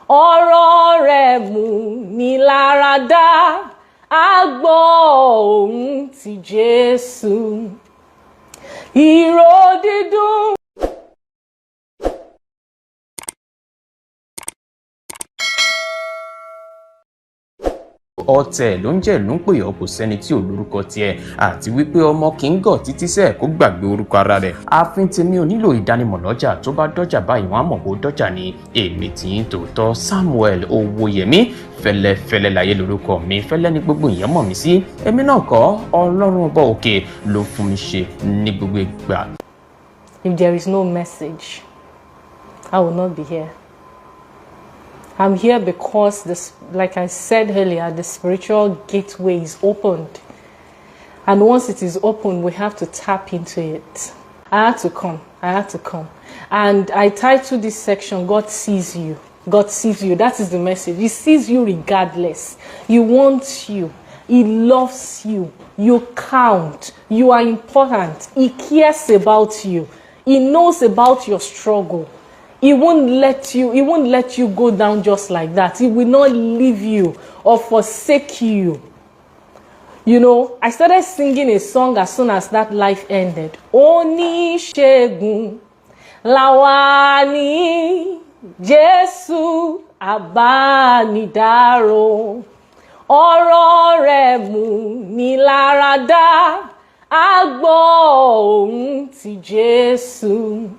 ọ̀rọ̀ rẹ̀ mú ni lára dá, a gbọ́ ohùn ti Jésù. Ìró dídùn. ọ̀tẹ̀ ló ń jẹ́ ló ń pè ọ́, kò sẹ́ni tí ò lórúkọ tiẹ̀, àti wípé ọmọ kì í gọ̀ títí sẹ́ẹ̀ kó gbàgbé orúkọ ara rẹ̀. ààfin tèmi ò nílò ìdánimọ̀ lọ́jà, tó bá dọ́jà báyìí wọ́n á mọ̀ pé ó dọ́jà ni. èmi tí ń tòótọ́ Samuel Owóyẹmí, fẹ́lẹ́fẹ́lẹ́ láyé lórúkọ mi, fẹ́lẹ́ ní gbogbo èèyàn mọ̀ mí sí. èmi náà kọ́, Ọlọ́run ọba òkè ló fún mi ṣe ní gbogbo ìgbà. If there is no message, I will not be here. I'm here because, like I said earlier, the spiritual gateway is opened. And once it is open, we have to tap into it. I had to come. And I titled this section, God Sees You. God sees you. That is the message. He sees you regardless. He wants you. He loves you. You count. You are important. He cares about you. He knows about your struggle. He won't let you go down just like that. He will not leave you or forsake you. You know, I started singing a song as soon as that life ended. Oníṣègùn làwa ní, Jésù àbánidárò. Ọ̀rọ̀ rẹ̀ mú ni lára dá, a gbọ́ ohùn ti Jésù.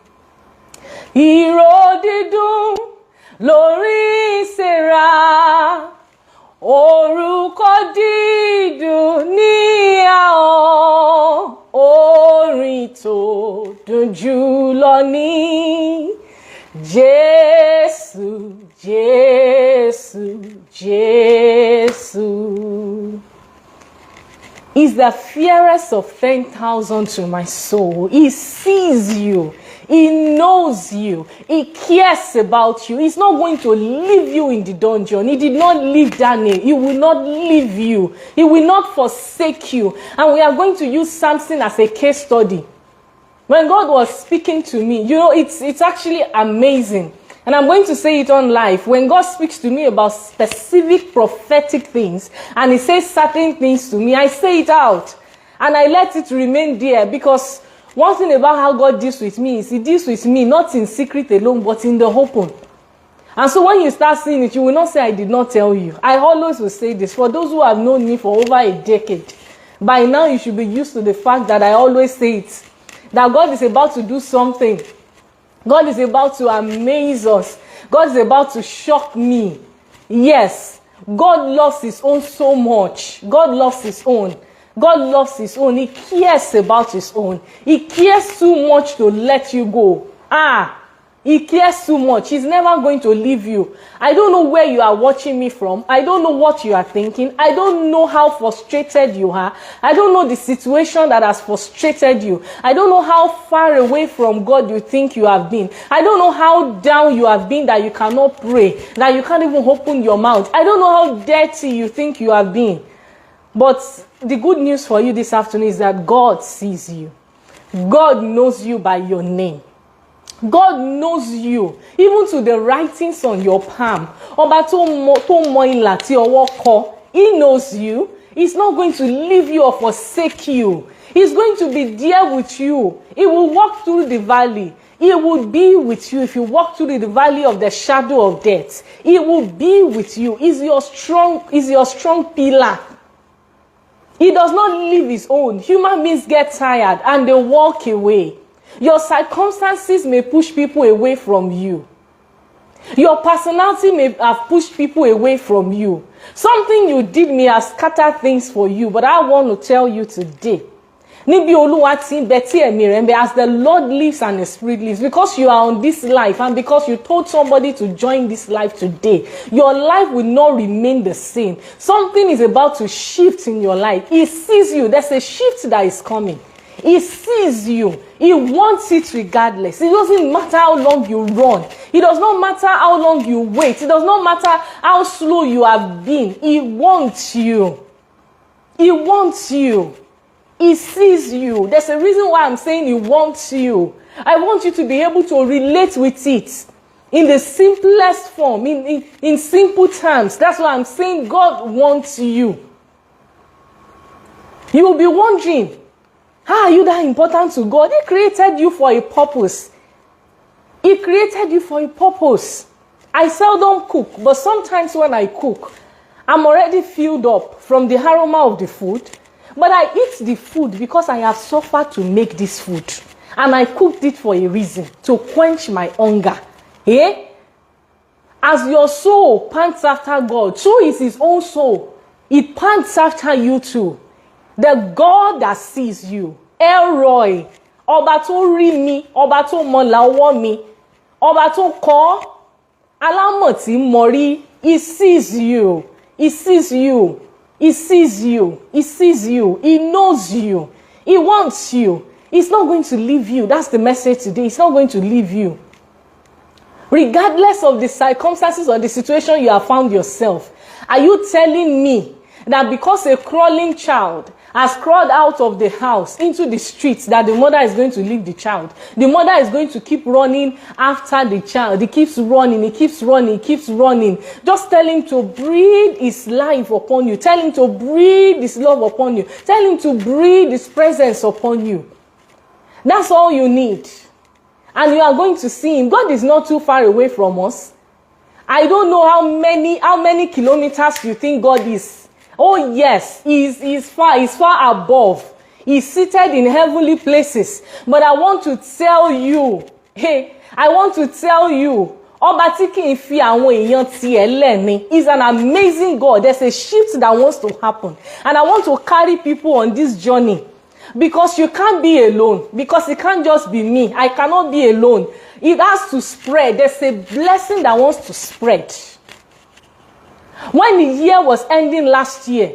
Ìró dídùn lórí ìsèrà, orúkọ dídùn ní ahọ́n, orin tó dùn jùlọ ní Jésù, Jésù, Jésù. He's the fairest of 10,000 to my soul. He sees you. He knows you. He cares about you. He's not going to leave you in the dungeon. He did not leave Daniel. He will not leave you. He will not forsake you. And we are going to use Samson as a case study. When God was speaking to me, you know, it's actually amazing. And I'm going to say it on live. When God speaks to me about specific prophetic things, and He says certain things to me, I say it out. And I let it remain there, because one thing about how God deals with me is He deals with me not in secret alone, but in the open. And so when you start seeing it, you will not say, I did not tell you. I always will say this. For those who have known me for over a decade, by now you should be used to the fact that I always say it. That God is about to do something. God is about to amaze us. God is about to shock me. Yes, God loves His own so much. God loves His own. God loves His own. He cares about His own. He cares too much to let you go. He cares too much. He's never going to leave you. I don't know where you are watching me from. I don't know what you are thinking. I don't know how frustrated you are. I don't know the situation that has frustrated you. I don't know how far away from God you think you have been. I don't know how down you have been that you cannot pray, that you can't even open your mouth. I don't know how dirty you think you have been. But the good news for you this afternoon is that God sees you. God knows you by your name. God knows you, even to the writings on your palm. He knows you. He's not going to leave you or forsake you. He's going to be there with you. He will walk through the valley. He will be with you if you walk through the valley of the shadow of death. He will be with you. He's your strong pillar. He does not leave His own. Human beings get tired and they walk away. Your circumstances may push people away from you. Your personality may have pushed people away from you. Something you did may have scattered things for you, but I want to tell you today, as the Lord lives and the Spirit lives, because you are on this life and because you told somebody to join this life today, your life will not remain the same. Something is about to shift in your life. He sees you. There's a shift that is coming. He sees you. He wants it regardless. It doesn't matter how long you run. It does not matter how long you wait. It does not matter how slow you have been. He wants you. He wants you. He sees you. There's a reason why I'm saying He wants you. I want you to be able to relate with it. In the simplest form, in simple terms. That's why I'm saying God wants you. You will be wondering, how are you that important to God? He created you for a purpose. He created you for a purpose. I seldom cook, but sometimes when I cook, I'm already filled up from the aroma of the food. But I eat the food because I have suffered to make this food. And I cooked it for a reason, to quench my hunger. Eh? As your soul pants after God, so is his own soul. It pants after you too. The God that sees you. Elroy. Ọba tó rí mi, ọba tó mọ̀lá ọwọ́ mi, ọba tó kọ́, alámọ̀ tí mo rí. He sees you. He sees you. He sees you. He sees you. He knows you. He wants you. He's not going to leave you. That's the message today. He's not going to leave you. Regardless of the circumstances or the situation you have found yourself, are you telling me that because a crawling child has crawled out of the house into the streets, that the mother is going to leave the child? The mother is going to keep running after the child. He keeps running, he keeps running, he keeps running. Just tell him to breathe his life upon you. Tell him to breathe his love upon you. Tell him to breathe his presence upon you. That's all you need. And you are going to see him. God is not too far away from us. I don't know how many kilometers you think God is. Oh yes, he's far above. He's seated in heavenly places. But I want to tell you, Ọba tí kì í fi àwọn èèyàn tiẹ̀ lẹ̀ ni is an amazing God. There's a shift that wants to happen. And I want to carry people on this journey. Because you can't be alone. Because it can't just be me. I cannot be alone. It has to spread. There's a blessing that wants to spread. When the year was ending last year,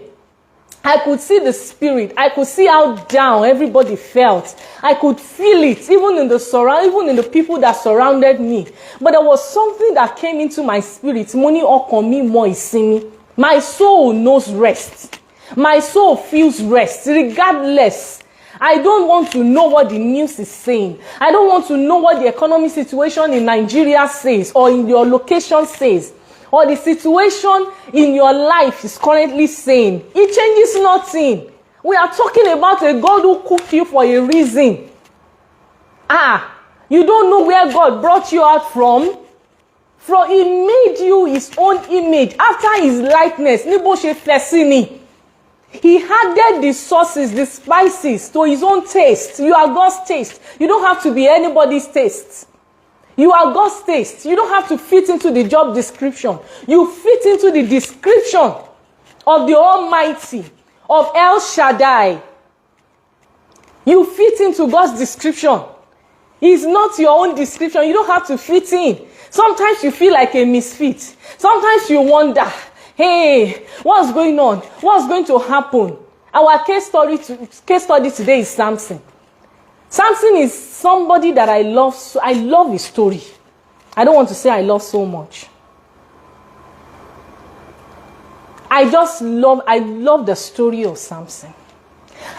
I could see the spirit. I could see how down everybody felt. I could feel it, even in the people that surrounded me. But there was something that came into my spirit. Money ọkàn mi mọ ìsinmi. My soul knows rest. My soul feels rest, regardless. I don't want to know what the news is saying. I don't want to know what the economic situation in Nigeria says or in your location says, or the situation in your life is currently saying. It changes nothing. We are talking about a God who cooked you for a reason. You don't know where God brought you out from? He made you his own image, after his likeness. Níbo ṣe fẹ́ sí ni. He added the sauces, the spices to his own taste. You are God's taste. You don't have to be anybody's taste. You are God's taste. You don't have to fit into the job description. You fit into the description of the Almighty, of El Shaddai. You fit into God's description. It's not your own description. You don't have to fit in. Sometimes you feel like a misfit. Sometimes you wonder, hey, what's going on? What's going to happen? Our case study today is Samson. Samson is somebody that I love. I love his story. I don't want to say I love so much. I love the story of Samson.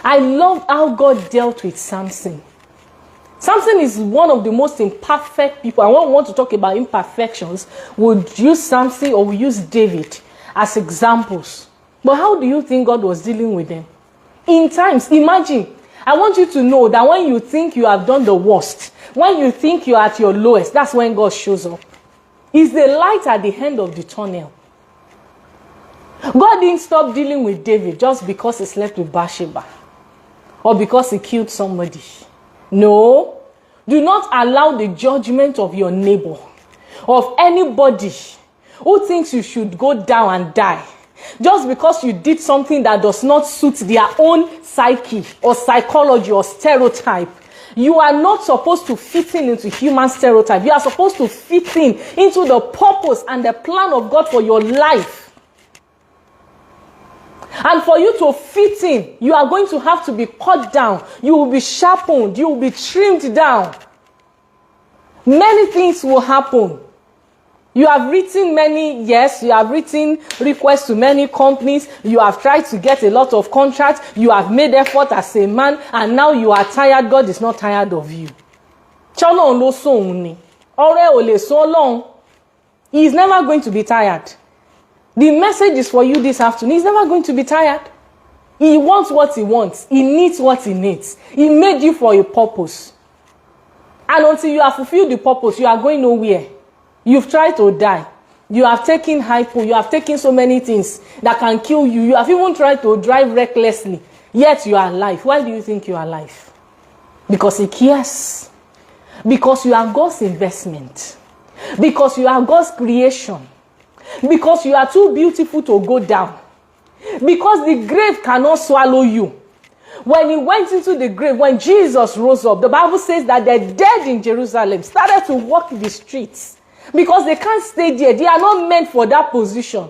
I love how God dealt with Samson. Samson is one of the most imperfect people. I won't want to talk about imperfections. We'll use Samson or we'll use David as examples. But how do you think God was dealing with them? In times, imagine, I want you to know that when you think you have done the worst, when you think you're at your lowest, that's when God shows up. He's the light at the end of the tunnel. God didn't stop dealing with David just because he slept with Bathsheba or because he killed somebody. No. Do not allow the judgment of your neighbor, of anybody who thinks you should go down and die, just because you did something that does not suit their own psyche or psychology or stereotype. You are not supposed to fit in into human stereotype. You are supposed to fit in into the purpose and the plan of God for your life. And for you to fit in, you are going to have to be cut down. You will be sharpened. You will be trimmed down. Many things will happen. You have written you have written requests to many companies. You have tried to get a lot of contracts. You have made effort as a man, and now you are tired. God is not tired of you. Ọ̀rẹ́ ò lè sọ Ọlọ́run. He is never going to be tired. The message is for you this afternoon. He's never going to be tired. He wants what he wants. He needs what he needs. He made you for a purpose. And until you have fulfilled the purpose, you are going nowhere. You've tried to die. You have taken hypo. You have taken so many things that can kill you. You have even tried to drive recklessly. Yet you are alive. Why do you think you are alive? Because he cares. Because you are God's investment. Because you are God's creation. Because you are too beautiful to go down. Because the grave cannot swallow you. When he went into the grave, when Jesus rose up, the Bible says that the dead in Jerusalem started to walk the streets. Because they can't stay there. They are not meant for that position.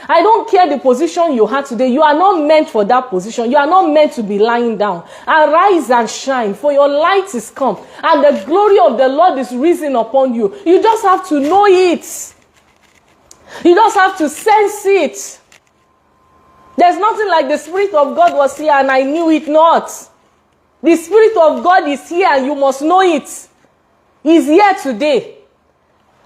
I don't care the position you have today. You are not meant for that position. You are not meant to be lying down. Arise and shine, for your light is come, and the glory of the Lord is risen upon you. You just have to know it. You just have to sense it. There's nothing like the Spirit of God was here and I knew it not. The Spirit of God is here and you must know it. He's here today.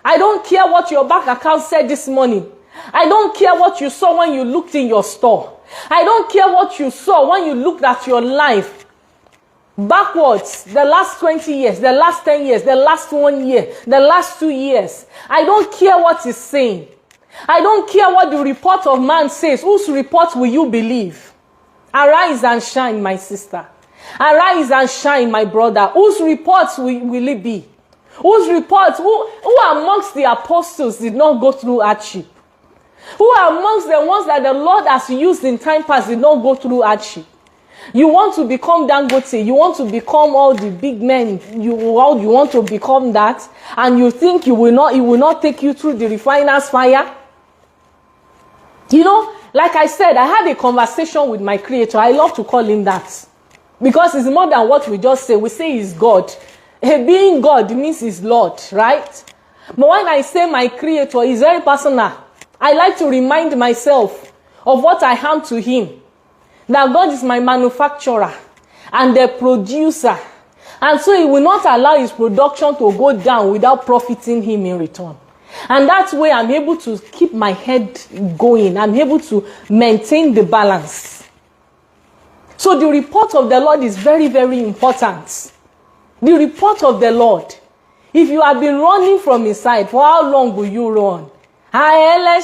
I don't care what your bank account said this morning. I don't care what you saw when you looked in your store. I don't care what you saw when you looked at your life. Backwards, the last 20 years, the last 10 years, the last 1 year, the last 2 years. I don't care what he's saying. I don't care what the report of man says. Whose report will you believe? Arise and shine, my sister. Arise and shine, my brother. Whose reports will it be? Whose reports? Who amongst the apostles did not go through hardship? Who amongst the ones that the Lord has used in time past did not go through hardship? You want to become Dangote, you want to become all the big men, you want to become that, and you think it will not take you through the refiner's fire? You know, like I said, I had a conversation with my creator. I love to call him that. Because it's more than what we just say. We say he's God. Being God means he's Lord, right? But when I say my creator, it's very personal. I like to remind myself of what I am to him. That God is my manufacturer and the producer. And so he will not allow his production to go down without profiting him in return. And that way I'm able to keep my head going. I'm able to maintain the balance. So the report of the Lord is very, very important. The report of the Lord. If you have been running from his side, for how long will you run? The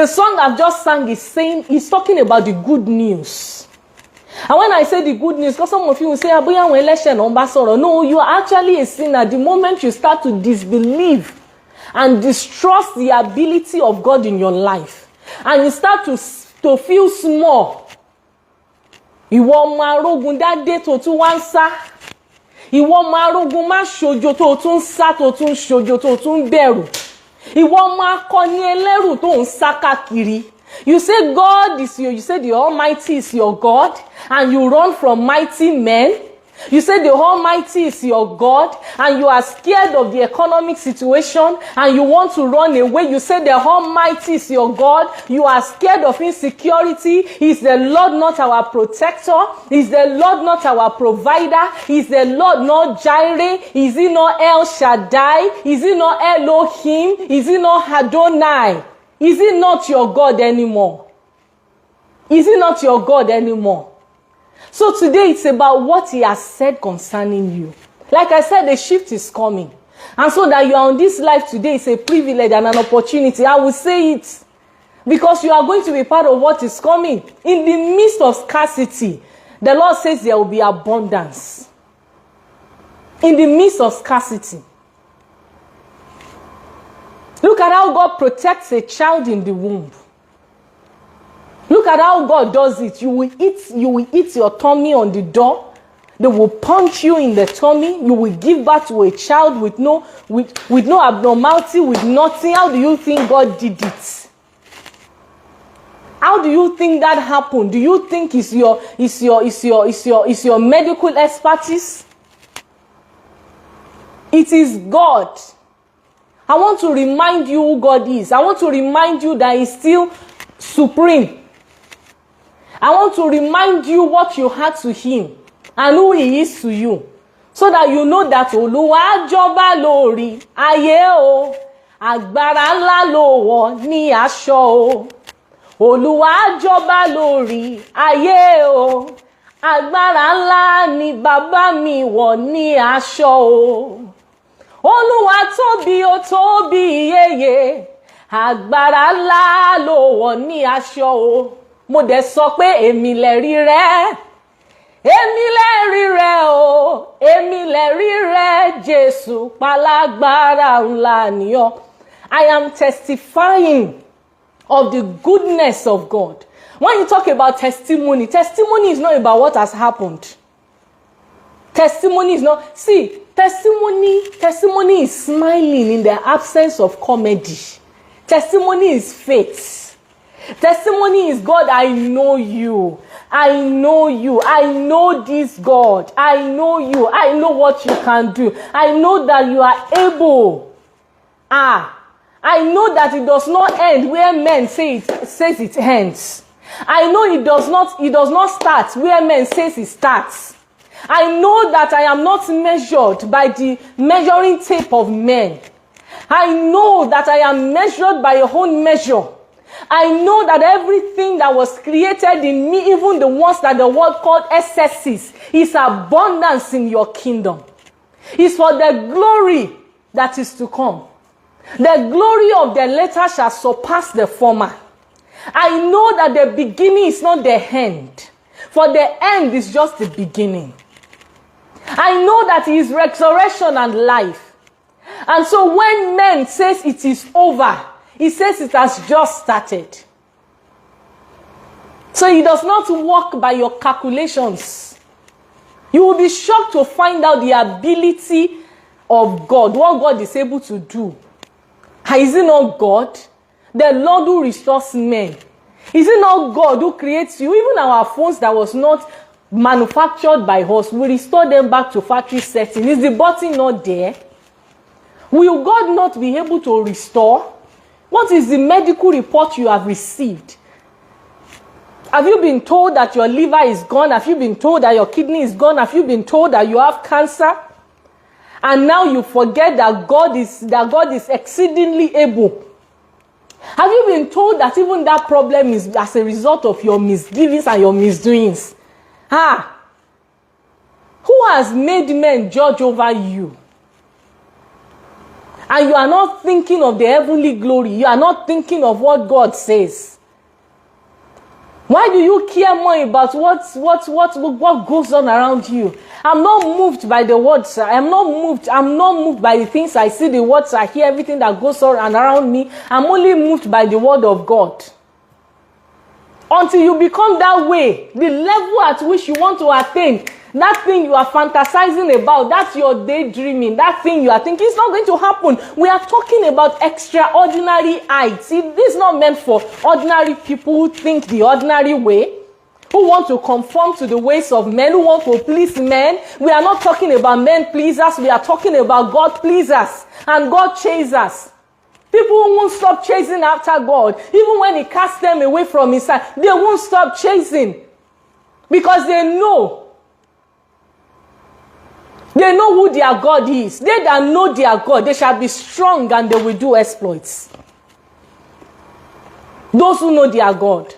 song I've just sang is talking about the good news. And when I say the good news, because some of you will say, no, you are actually a sinner. The moment you start to disbelieve and distrust the ability of God in your life, and you start to feel small, ìwọ ọmọ arógun dádé tó tún wá ń sá, ìwọ ọmọ arógun má ṣojo tó tún sá tó tún ṣojo tó tún bẹ̀rù, ìwọ ọmọ akọni ẹlẹ́rù tó ń sá káàkiri. You say God is you say the Almighty is your God, and you run from mighty men. You say the Almighty is your God, and you are scared of the economic situation, and you want to run away. You say the Almighty is your God. You are scared of insecurity. Is the Lord not our protector? Is the Lord not our provider? Is the Lord not Jireh? Is he not El Shaddai? Is he not Elohim? Is he not Adonai? Is he not your God anymore? Is he not your God anymore? So today it's about what he has said concerning you. Like I said, the shift is coming. And so that you are on this life today is a privilege and an opportunity. I will say it. Because you are going to be part of what is coming. In the midst of scarcity, the Lord says there will be abundance. In the midst of scarcity. Look at how God protects a child in the womb. Look at how God does it. You will eat your tummy on the door. They will punch you in the tummy. You will give birth to a child with no abnormality, with nothing. How do you think God did it? How do you think that happened? Do you think it's your medical expertise? It is God. I want to remind you who God is. I want to remind you that He's still supreme. I want to remind you what you had to Him and who He is to you. So that you know that Olúwa jọba lórí ayé o, agbára ńlá ló wọ̀ ní aṣọ o. Olúwa jọba lórí ayé o, agbára ńlá ni bàbá mi wọ̀ ní aṣọ o. Olúwa tóbi o tóbi yeye, agbára ńlá ló wọ̀ ní aṣọ o. Mo dẹ̀ sọ pé èmi lẹ̀rí rẹ̀. Èmi lẹ̀rí rẹ̀ o, èmi lẹ̀rí rẹ̀, Jésù pálágbára ńlá ni ọ́. I am testifying of the goodness of God. When you talk about testimony, testimony is not about what has happened. Testimony is not, see, testimony is smiling in the absence of comedy. Testimony is faith. Testimony is, God, I know you. I know you. I know this God. I know you. I know what you can do. I know that you are able. I know that it does not end where men says it ends. I know it does not start where men says it starts. I know that I am not measured by the measuring tape of men. I know that I am measured by your own measure. I know that everything that was created in me, even the ones that the world called excesses, is abundance in your kingdom. It's for the glory that is to come. The glory of the latter shall surpass the former. I know that the beginning is not the end, for the end is just the beginning. I know that He is resurrection and life. And so when men says it is over, He says it has just started. So He does not work by your calculations. You will be shocked to find out the ability of God, what God is able to do. Is it not God? The Lord who restores men. Is it not God who creates you? Even our phones that was not manufactured by us, we restore them back to factory setting. Is the button not there? Will God not be able to restore? What is the medical report you have received? Have you been told that your liver is gone? Have you been told that your kidney is gone? Have you been told that you have cancer? And now you forget that God is exceedingly able. Have you been told that even that problem is as a result of your misgivings and your misdoings? Who has made men judge over you? And you are not thinking of the heavenly glory. You are not thinking of what God says. Why do you care more about what goes on around you? I'm not moved by the words. I'm not moved by the things I see, the words I hear, everything that goes on around me. I'm only moved by the word of God. Until you become that way, the level at which you want to attain, that thing you are fantasizing about, that's your daydreaming, that thing you are thinking, it's not going to happen. We are talking about extraordinary heights. This is not meant for ordinary people who think the ordinary way, who want to conform to the ways of men, who want to please men. We are not talking about men pleasers. We are talking about God pleasers and God chasers. People who won't stop chasing after God. Even when He casts them away from His side, they won't stop chasing. Because they know who their God is. They that know their God, they shall be strong and they will do exploits. Those who know their God.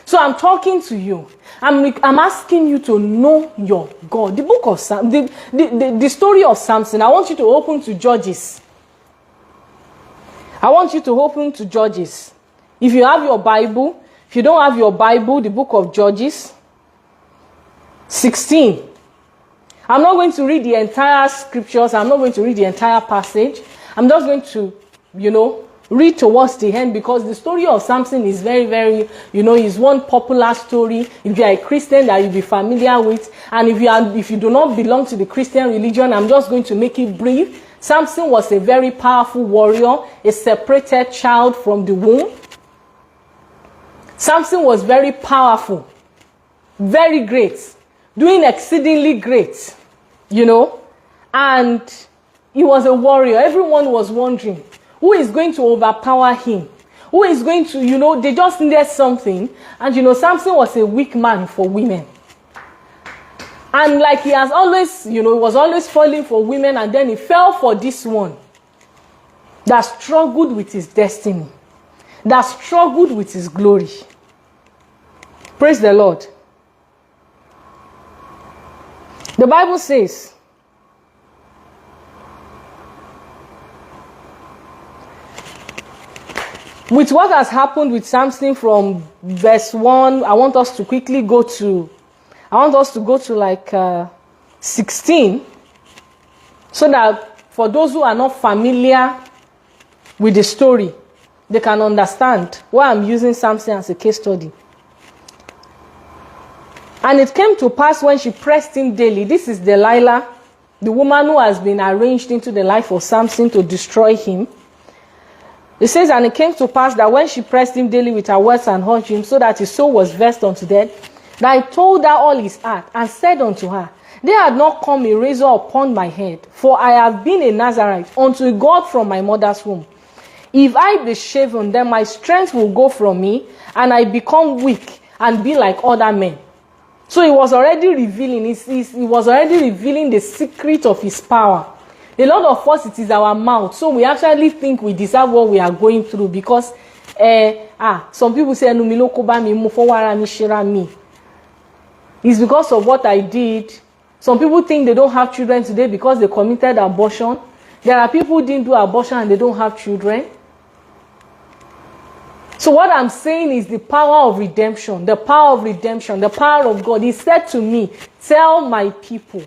So I'm talking to you. I'm asking you to know your God. The book of the story of Samson. I want you to open to Judges. I want you to open to Judges. If you have your Bible, if you don't have your Bible, the book of Judges 16. I'm not going to read the entire scriptures. I'm not going to read the entire passage. I'm just going to, read towards the end, because the story of Samson is very, very, is one popular story. If you are a Christian that you'll be familiar with, and if you do not belong to the Christian religion, I'm just going to make it brief. Samson was a very powerful warrior, a separated child from the womb. Samson was very powerful, very great, doing exceedingly great, and he was a warrior. Everyone was wondering, who is going to overpower him, who is going to, they just needed something. And, Samson was a weak man for women. And like he has always, he was always falling for women, and then he fell for this one that struggled with his destiny, that struggled with his glory. Praise the Lord. The Bible says, with what has happened with Samson from verse 1, I want us to go to like 16, so that for those who are not familiar with the story, they can understand why I'm using Samson as a case study. And it came to pass when she pressed him daily. This is Delilah, the woman who has been arranged into the life of Samson to destroy him. It says, and it came to pass that when she pressed him daily with her words and urged him, so that his soul was vexed unto death, that I told her all his heart, and said unto her, there had not come a razor upon my head, for I have been a Nazarite unto God from my mother's womb. If I be shaven, then my strength will go from me, and I become weak and be like other men. So he was already revealing, he was already revealing the secret of his power. A lot of us, it is our mouth. So we actually think we deserve what we are going through, because some people say, it's because of what I did. Some people think they don't have children today because they committed abortion. There are people who didn't do abortion and they don't have children. So what I'm saying is the power of redemption, the power of redemption, the power of God. He said to me, tell my people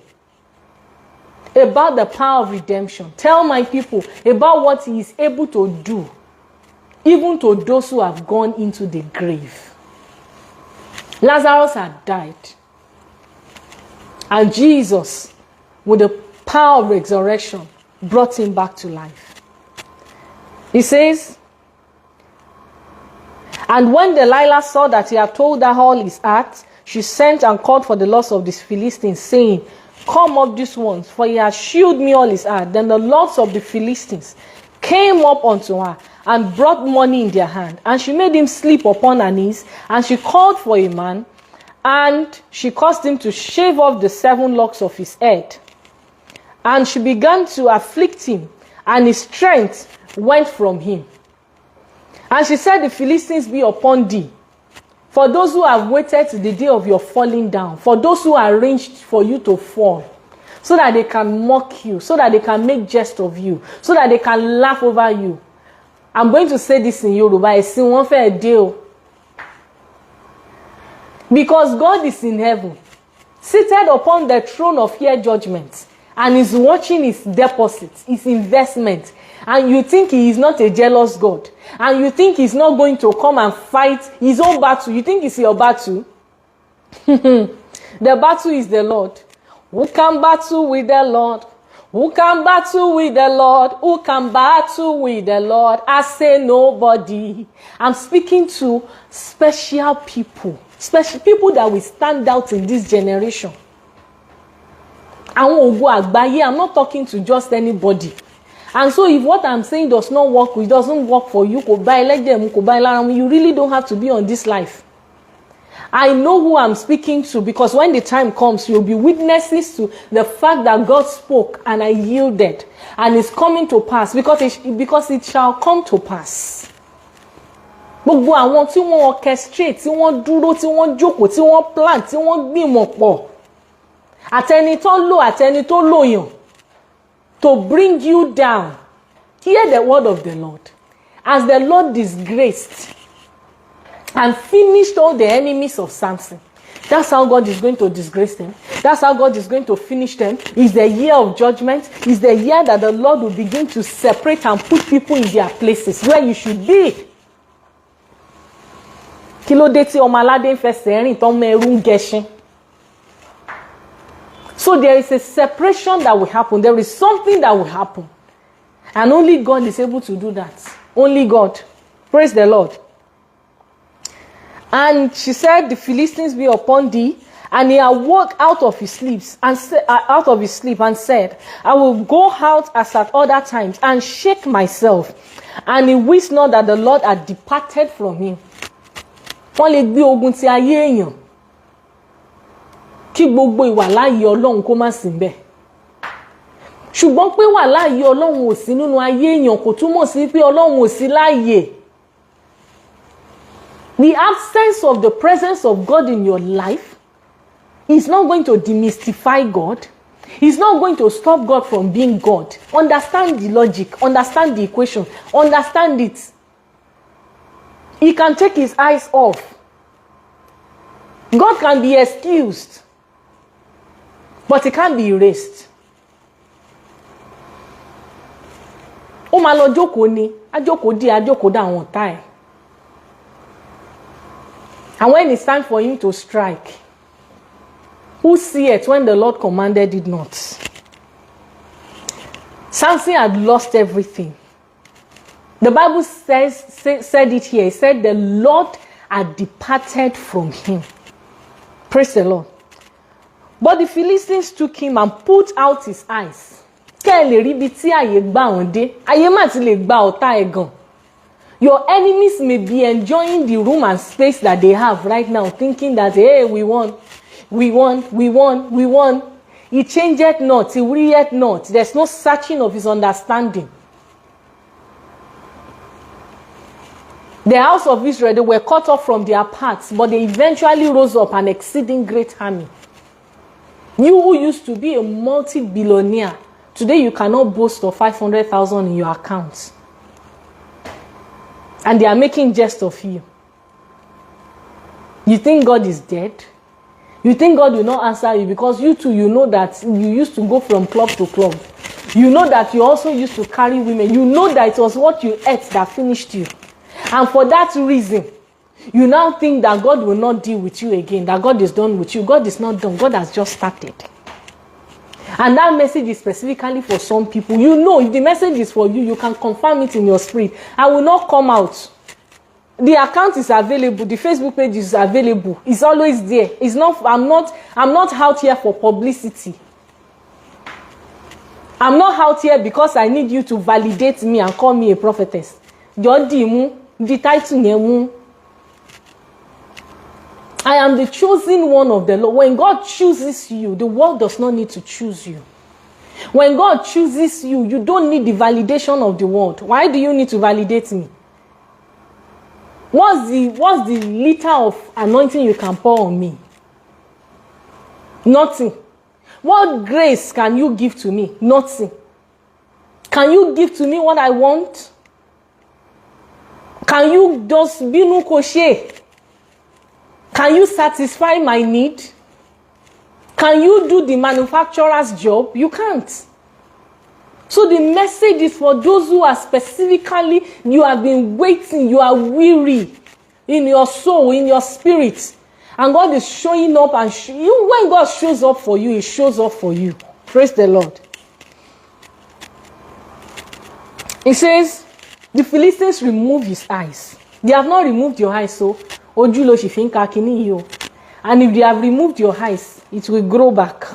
about the power of redemption. Tell my people about what he is able to do, even to those who have gone into the grave. Lazarus had died. And Jesus, with the power of resurrection, brought him back to life. He says, and when Delilah saw that he had told her all his heart, she sent and called for the lords of the Philistines, saying, come up these ones, for he has shewed me all his heart. Then the lords of the Philistines came up unto her, and brought money in their hand. And she made him sleep upon her knees, and she called for a man, and she caused him to shave off the 7 locks of his head. And she began to afflict him, and his strength went from him. And she said, the Philistines be upon thee, for those who have waited to the day of your falling down, for those who arranged for you to fall, so that they can mock you, so that they can make jest of you, so that they can laugh over you. I'm going to say this in Yoruba, I see one fair deal. Because God is in heaven, seated upon the throne of fair judgment, and is watching his deposits, his investment. And you think he is not a jealous God, and you think he's not going to come and fight his own battle. You think it's your battle? The battle is the Lord. Who can battle with the Lord? Who can battle with the Lord? Who can battle with the Lord? I say nobody. I'm speaking to special people that will stand out in this generation. I'm not talking to just anybody. And so if what I'm saying does not work, it doesn't work for you, you really don't have to be on this life. I know who I'm speaking to, because when the time comes, you'll be witnesses to the fact that God spoke and I yielded, and it's coming to pass, because it shall come to pass. Gbogbo àwọn tí wọ́n orchestrate, tí wọ́n dúró, tí wọ́n jókòó, tí wọ́n plan, tí wọ́n gbìmọ̀ pọ̀, àtẹni tó lò, àtẹni tó lòyàn, to bring you down. Hear the word of the Lord. As the Lord disgraced and finished all the enemies of Samson, that's how God is going to disgrace them. That's how God is going to finish them. It's the year of judgment. It's the year that the Lord will begin to separate and put people in their places where you should be. So there is a separation that will happen. There is something that will happen. And only God is able to do that. Only God. Praise the Lord. And she said, the Philistines be upon thee. And he awoke out of his sleep and said, I will go out as at other times and shake myself. And he wished not that the Lord had departed from him. Wọ́n lè gbé ogun ti ayé èèyàn. Kí gbogbo ìwà láàyè Ọlọ́run kó má sí ńbẹ̀. Ṣùgbọ́n pé wà láàyè Ọlọ́run ò sí nínú ayé èèyàn kò túmọ̀ sí pé Ọlọ́run ò sí láàyè. The absence of the presence of God in your life is not going to demystify God. It's not going to stop God from being God. Understand the logic. Understand the equation. Understand it. He can take his eyes off. God can be excused. But he can't be erased. Ó máa lọ jókòó ni, á jókòó dí, á jókòó dá àwọn ọ̀tá ẹ̀. And when it's time for him to strike, who seeth when the Lord commanded it not? Samson had lost everything. The Bible said it here. It said the Lord had departed from him. Praise the Lord. But the Philistines took him and put out his eyes. Kẹ́ ẹ lè rí bí tí àyè gbà wọ́n dé. Àyè má ti lè gba ọ̀tá ẹ̀ gan. Your enemies may be enjoying the room and space that they have right now, thinking that, hey, we won. He changeth not, he wearieth not. There's no searching of his understanding. The house of Israel, they were cut off from their paths, but they eventually rose up an exceeding great army. You who used to be a multi-billionaire, today you cannot boast of 500,000 in your account. And they are making jest of you. You think God is dead? You think God will not answer you because you too, you know that you used to go from club to club. You know that you also used to carry women. You know that it was what you ate that finished you. And for that reason, you now think that God will not deal with you again, that God is done with you. God is not done. God has just started. And that message is specifically for some people. You know, if the message is for you, you can confirm it in your spirit. I will not come out. The account is available. The Facebook page is available. It's always there. It's not. I'm not out here for publicity. I'm not out here because I need you to validate me and call me a prophetess. The title. I am the chosen one of the Lord. When God chooses you, the world does not need to choose you. When God chooses you, you don't need the validation of the world. Why do you need to validate me? What's the liter of anointing you can pour on me? Nothing. What grace can you give to me? Nothing. Can you give to me what I want? Can you just be no kosher? Can you satisfy my need? Can you do the manufacturer's job? You can't. So the message is for those who are specifically, you have been waiting, you are weary in your soul, in your spirit. And God is showing up and when God shows up for you, He shows up for you. Praise the Lord. He says, the Philistines remove his eyes. They have not removed your eyes, so ojú ló ṣì fi ń ka kíní yìí o. And if they have removed your eyes, it will grow back.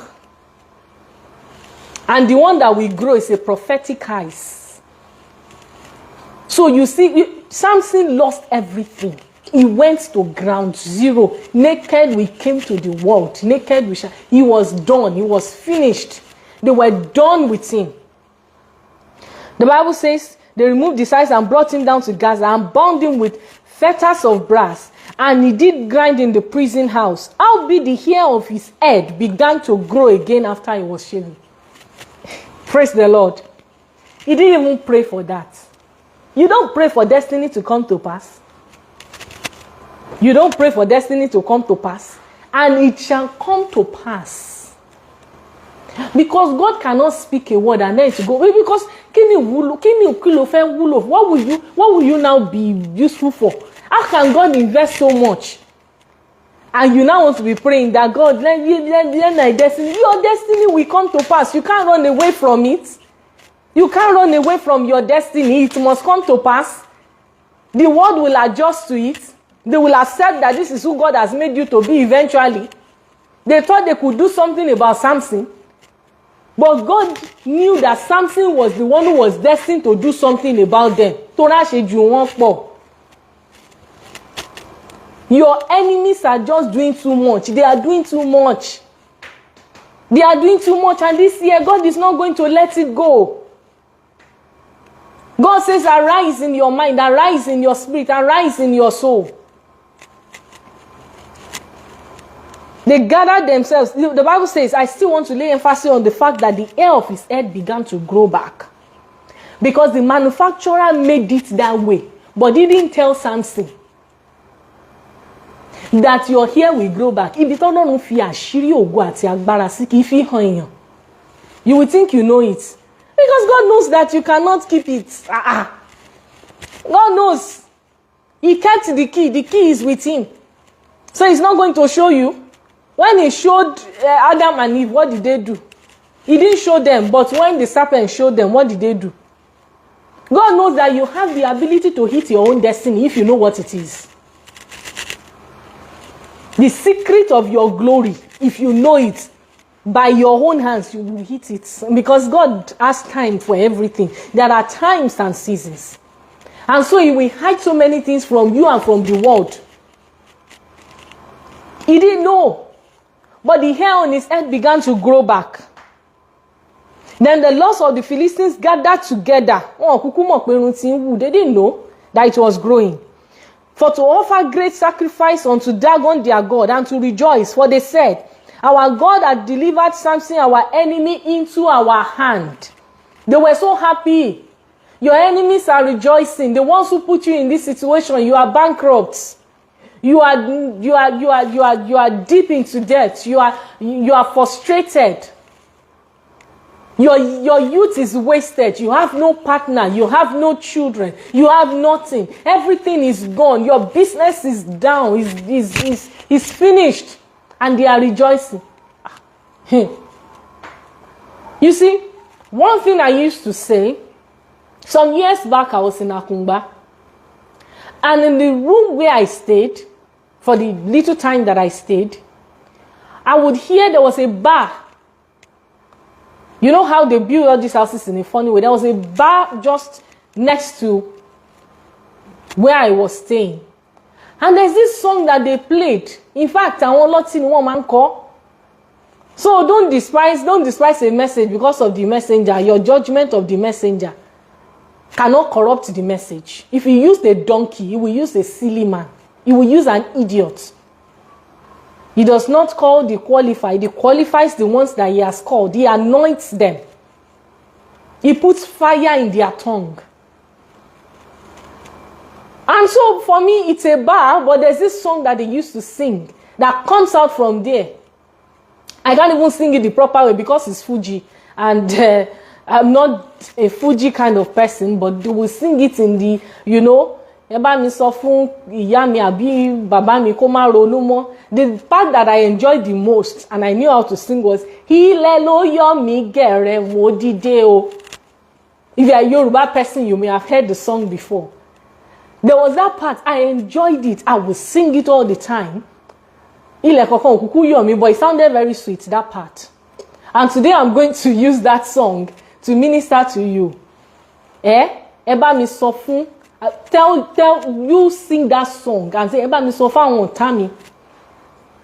And the one that will grow is a prophetic eyes. So you see, Samson lost everything. He went to ground zero. Naked we came to the world. Naked we shall. He was done. He was finished. They were done with him. The Bible says they removed his eyes and brought him down to Gaza and bound him with fetters of brass. And he did grind in the prison house. Howbeit the hair of his head began to grow again after he was shaven. Praise the Lord. He didn't even pray for that. You don't pray for destiny to come to pass. You don't pray for destiny to come to pass. And it shall come to pass. Because God cannot speak a word and then to go. Because what will you now be useful for? How can God invest so much? And you now want to be praying that God, let my destiny. Your destiny will come to pass. You can't run away from it. You can't run away from your destiny. It must come to pass. The world will adjust to it. They will accept that this is who God has made you to be eventually. They thought they could do something about Samson. But God knew that Samson was the one who was destined to do something about them. Your enemies are just doing too much. They are doing too much. They are doing too much, and this year God is not going to let it go. God says, arise in your mind, arise in your spirit, arise in your soul. They gathered themselves. The Bible says, I still want to lay emphasis on the fact that the hair of his head began to grow back. Because the manufacturer made it that way. But he didn't tell Samson that your hair will grow back. You will think you know it. Because God knows that you cannot keep it. God knows. He kept the key. The key is with him. So he's not going to show you. When he showed Adam and Eve, what did they do? He didn't show them. But when the serpent showed them, what did they do? God knows that you have the ability to hit your own destiny if you know what it is. The secret of your glory, if you know it, by your own hands, you will hit it. Because God has time for everything. There are times and seasons. And so he will hide so many things from you and from the world. He didn't know. But the hair on his head began to grow back. Then the lords of the Philistines gathered together. They didn't know that it was growing. For to offer great sacrifice unto Dagon their God, and to rejoice. For they said, our God had delivered Samson, our enemy, into our hand. They were so happy. Your enemies are rejoicing. The ones who put you in this situation, you are bankrupt. You are deep into debt. You are frustrated. Your youth is wasted. You have no partner. You have no children. You have nothing. Everything is gone. Your business is down. Is finished. And they are rejoicing. You see, one thing I used to say, some years back I was in Akungba. And in the room where I stayed, for the little time that I stayed, I would hear there was a bar. You know how they build all these houses in a funny way? There was a bar just next to where I was staying. And there's this song that they played. In fact, I want lots in one man call. So don't despise a message because of the messenger. Your judgment of the messenger cannot corrupt the message. If he used a donkey, he will use a silly man. He will use an idiot. He does not call the qualified. He qualifies the ones that he has called. He anoints them. He puts fire in their tongue. And so for me, it's a bar, but there's this song that they used to sing that comes out from there. I can't even sing it the proper way because it's Fuji. And I'm not a Fuji kind of person, but they will sing it in the, the part that I enjoyed the most and I knew how to sing was if you are a Yoruba person, you may have heard the song before. There was that part, I enjoyed it. I would sing it all the time. But it sounded very sweet, that part. And today I'm going to use that song to minister to you. Tell you sing that song and say, Eba mi so fa won ta mi.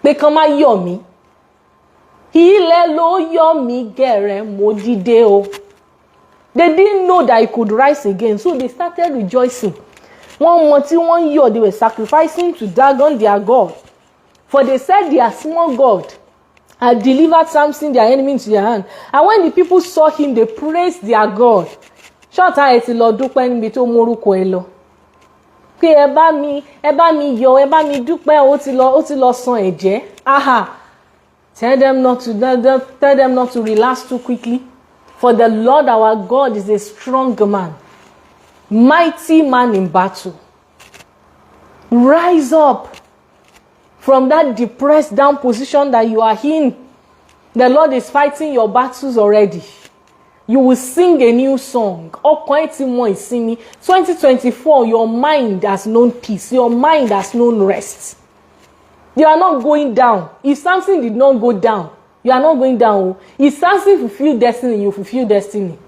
Pe kan ma yo mi. Ile lo yo mi gere mo dide o. They didn't know that he could rise again, so they started rejoicing. One month, 1 year, they were sacrificing to Dagon their God. For they said their small God had delivered Samson, their enemy, into their hand. And when the people saw him, they praised their God. Shota eti lo dupe níbi tó moruko e lo. Pé ẹ bá mi yọ̀, ẹ bá mi dúpẹ́, ó ti lọ san ẹ̀jẹ̀. Aha. Tell them not to relax too quickly. For the Lord our God is a strong man, mighty man in battle. Rise up from that depressed down position that you are in. The Lord is fighting your battles already. You will sing a new song. 2024, your mind has known peace. Your mind has known rest. You are not going down. If something did not go down, You are not going down. If Samson fulfill destiny, you fulfill destiny.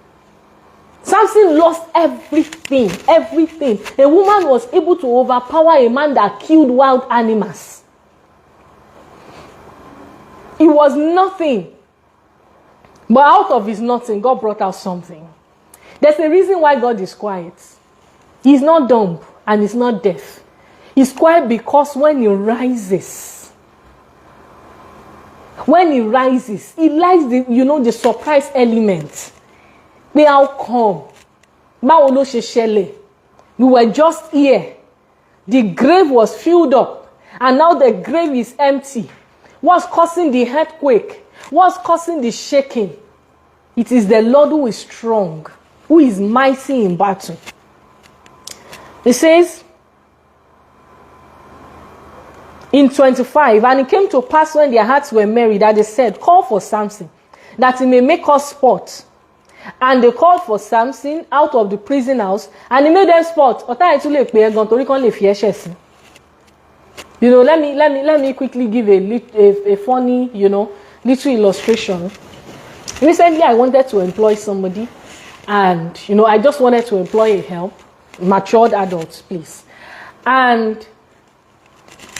Samson lost everything, everything. A woman was able to overpower a man that killed wild animals. It was nothing. But out of his nothing, God brought out something. There's a reason why God is quiet. He's not dumb and he's not deaf. He's quiet because when he rises, he likes the surprise element. The outcome. We were just here. The grave was filled up. And now the grave is empty. What's causing the earthquake? What's causing the shaking? It is the Lord who is strong, who is mighty in battle. It says in 25, and it came to pass when their hearts were merry that they said, call for Samson, that he may make us sport. And they called for Samson out of the prison house, and he made them sport. Let me quickly give a funny, little illustration. Recently, I wanted to employ somebody, and I just wanted to employ a help, matured adults, please. And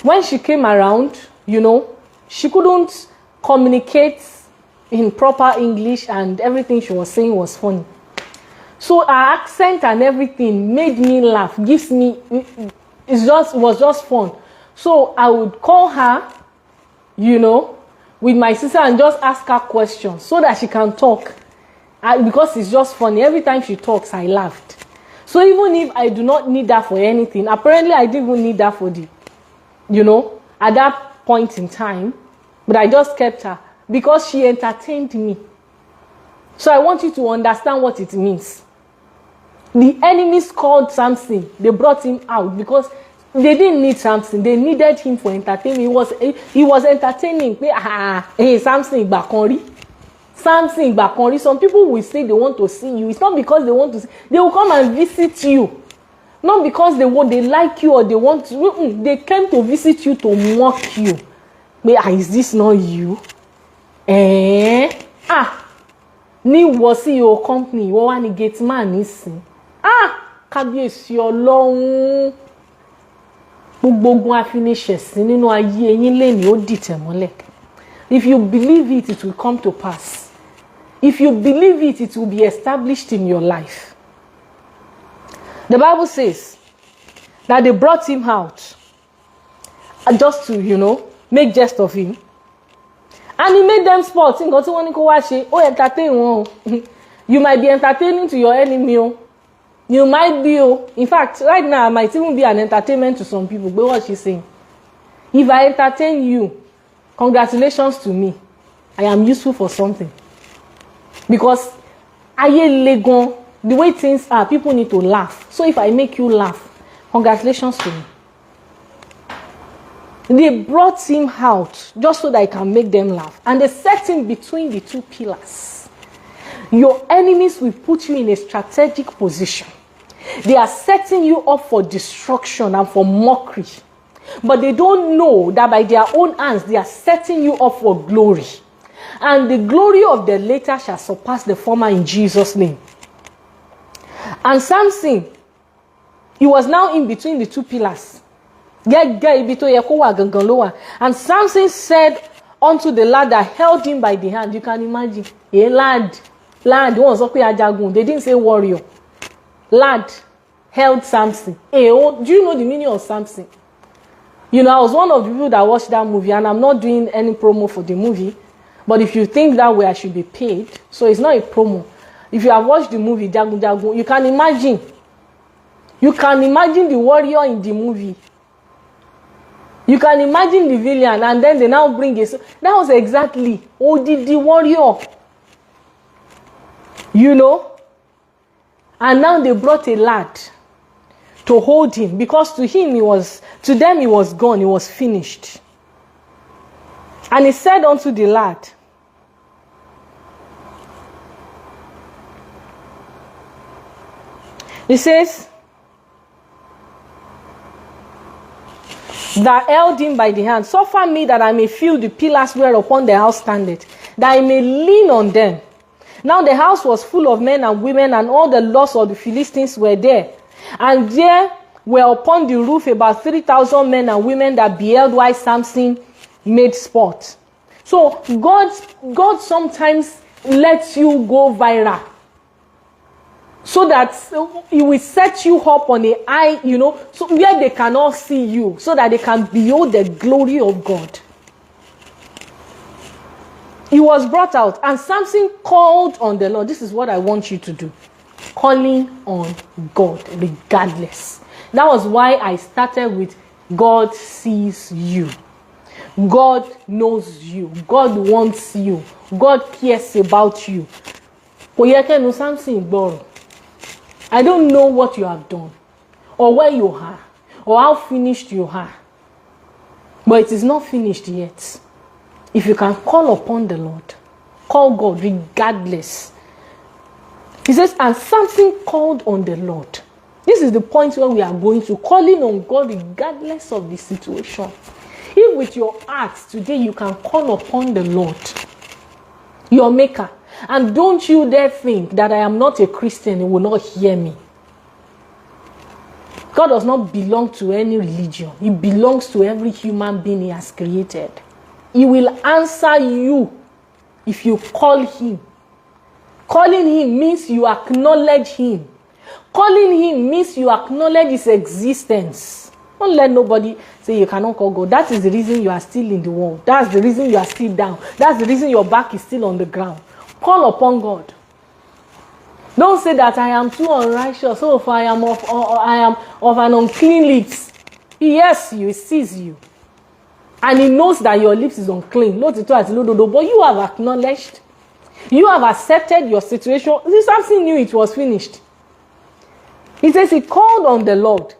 when she came around, she couldn't communicate in proper English, and everything she was saying was funny. So her accent and everything made me laugh. Was just fun. So I would call her, with my sister and just ask her questions so that she can talk. Because it's just funny. Every time she talks, I laughed. So even if I do not need that for anything, apparently I didn't even need that for at that point in time, but I just kept her because she entertained me. So I want you to understand what it means. The enemies called Samson. They brought him out because they didn't need Samson. They needed him for entertainment. He was entertaining. Hey, Samson Bakori. Samson Bakori. Some people will say they want to see you. It's not because they want to see. They will come and visit you. Not because they like you or they want to. They came to visit you to mock you. Is this not you? Ni wo sí your company. Wọ́n wá ní gate man nísìn. Kábíyèsí Ọlọ́run. Gbogbo afiniṣẹ̀sín nínú ayé yín lẹ́ni ó dìtẹ̀ mọ́lẹ̀. If you believe it, it will come to pass. If you believe it, it will be established in your life. The Bible says that they brought him out just to, make jest of him. And he made them sport. You might be entertaining to your enemy. You might be. In fact, right now, I might even be an entertainment to some people. But what she's saying. If I entertain you, congratulations to me. I am useful for something. Because the way things are, people need to laugh. So if I make you laugh, congratulations to me. They brought him out just so that I can make them laugh. And they set him between the two pillars. Your enemies will put you in a strategic position. They are setting you up for destruction and for mockery. But they don't know that by their own hands, they are setting you up for glory. And the glory of the latter shall surpass the former in Jesus' name. And Samson, he was now in between the two pillars. And Samson said unto the lad that held him by the hand, you can imagine, a lad, they didn't say warrior. Lad held Samson. Do you know the meaning of Samson? I was one of the people that watched that movie, and I'm not doing any promo for the movie. But if you think that way, I should be paid. So it's not a promo. If you have watched the movie, Jagun, you can imagine. You can imagine the warrior in the movie. You can imagine the villain, and then they now bring it. That was exactly the warrior. And now they brought a lad to hold him, because to them he was gone, he was finished. And he said unto the lad, he says, that held him by the hand, suffer me that I may feel the pillars whereupon the house standeth, that I may lean on them. Now the house was full of men and women, and all the lords of the Philistines were there. And there were upon the roof about 3,000 men and women that beheld while Samson made sport. So God sometimes lets you go viral, so that he will set you up on a high, so where they cannot see you, so that they can behold the glory of God. He was brought out, and Samson called on the Lord. This is what I want you to do. Calling on God regardless. That was why I started with God sees you. God knows you. God wants you. God cares about you. I don't know what you have done, or where you are, or how finished you are. But it is not finished yet. If you can call upon the Lord, call God regardless. He says, and Samson called on the Lord. This is the point where we are going to, calling on God regardless of the situation. If with your heart today you can call upon the Lord, your maker, and don't you dare think that I am not a Christian, you will not hear me. God does not belong to any religion. He belongs to every human being he has created. He will answer you if you call him. Calling him means you acknowledge him. Calling him means you acknowledge his existence. Don't let nobody say you cannot call God. That is the reason you are still in the world. That's the reason you are still down. That's the reason your back is still on the ground. Call upon God. Don't say that I am too unrighteous. So if I am of an unclean lips. He hears you, he sees you. And he knows that your lips is unclean. But you have acknowledged. You have accepted your situation. Samson knew it was finished. He says he called on the Lord.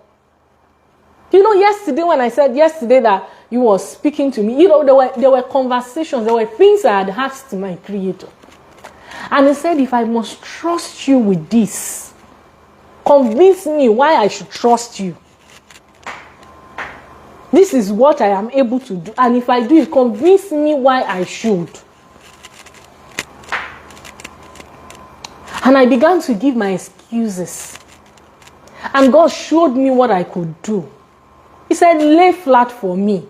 Yesterday when I said that you were speaking to me, there were conversations, there were things I had asked my Creator. And he said, if I must trust you with this, convince me why I should trust you. This is what I am able to do. And if I do it, convince me why I should. And I began to give my excuses. And God showed me what I could do. He said, lay flat for me.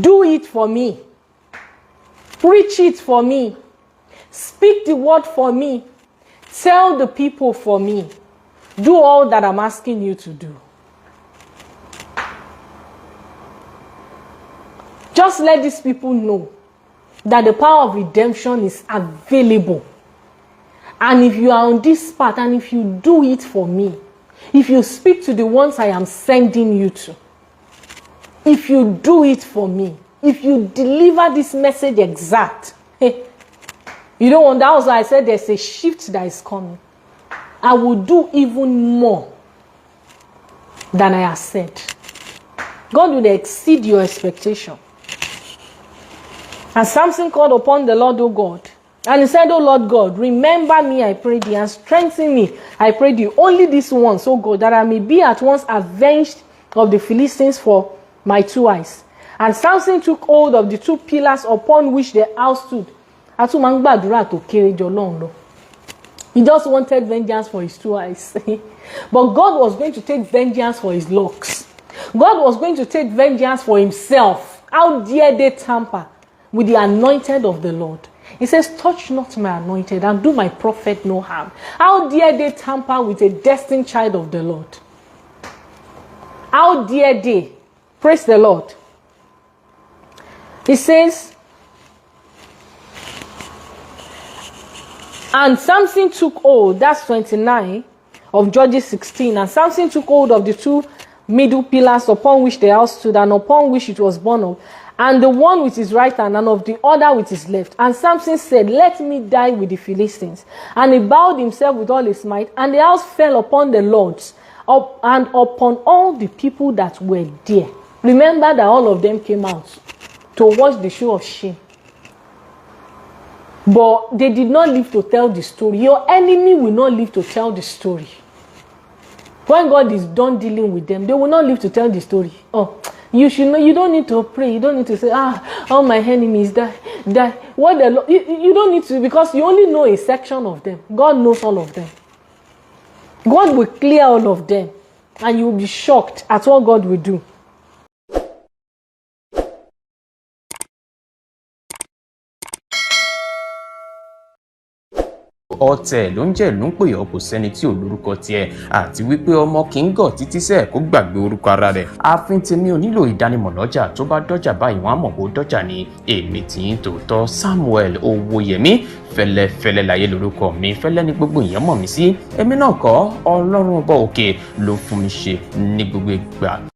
Do it for me. Preach it for me. Speak the word for me. Tell the people for me. Do all that I'm asking you to do. Just let these people know that the power of redemption is available. And if you are on this path, and if you do it for me, if you speak to the ones I am sending you to, if you do it for me, if you deliver this message exact, you don't want that. Also, I said there's a shift that is coming. I will do even more than I have said. God will exceed your expectation. And Samson called upon the Lord, O God. And he said, O Lord God, remember me, I pray thee, and strengthen me, I pray thee, only this once, O God, that I may be at once avenged of the Philistines for my two eyes. And Samson took hold of the two pillars upon which the house stood. He just wanted vengeance for his two eyes. But God was going to take vengeance for his locks. God was going to take vengeance for himself. How dare they tamper with the anointed of the Lord? He says, touch not my anointed and do my prophet no harm. How dare they tamper with a destined child of the Lord? How dare they? Praise the Lord. He says, and Samson took hold, that's 29 of Judges 16, and Samson took hold of the two middle pillars upon which the house stood, and upon which it was borne up, and the one with his right hand, and of the other with his left. And Samson said, let me die with the Philistines. And he bowed himself with all his might, and the house fell upon the lords, and upon all the people that were there. Remember that all of them came out to watch the show of shame. But they did not live to tell the story. Your enemy will not live to tell the story. When God is done dealing with them, they will not live to tell the story. Oh, you should know. You don't need to pray. You don't need to say, all my enemies die. What the Lord, you don't need to, because you only know a section of them. God knows all of them. God will clear all of them, and you will be shocked at what God will do. Ọ̀tẹ̀ ló ń jẹ́ ló ń pè ọ́, kò sẹ́ni tí ò lórúkọ tiẹ̀, àti wípé ọmọ kì í gọ̀ títí sẹ́ẹ̀ kó gbàgbé orúkọ ara rẹ̀. Ààfin tèmi ò nílò ìdánimọ̀ lọ́jà, tó bá dọ́jà báyìí wọ́n á mọ̀ bó dọ́jà ni. Èmi tiyín tòótọ́ Samuel Owóyẹmí, fẹ́lẹ́fẹ́lẹ́ láyé lórúkọ mi, fẹ́lẹ́ ní gbogbo èèyàn mọ̀ mí sí. Èmi náà kọ́, Ọlọ́run ọba òkè ló fún mi ṣe ní gbogbo ìgbà.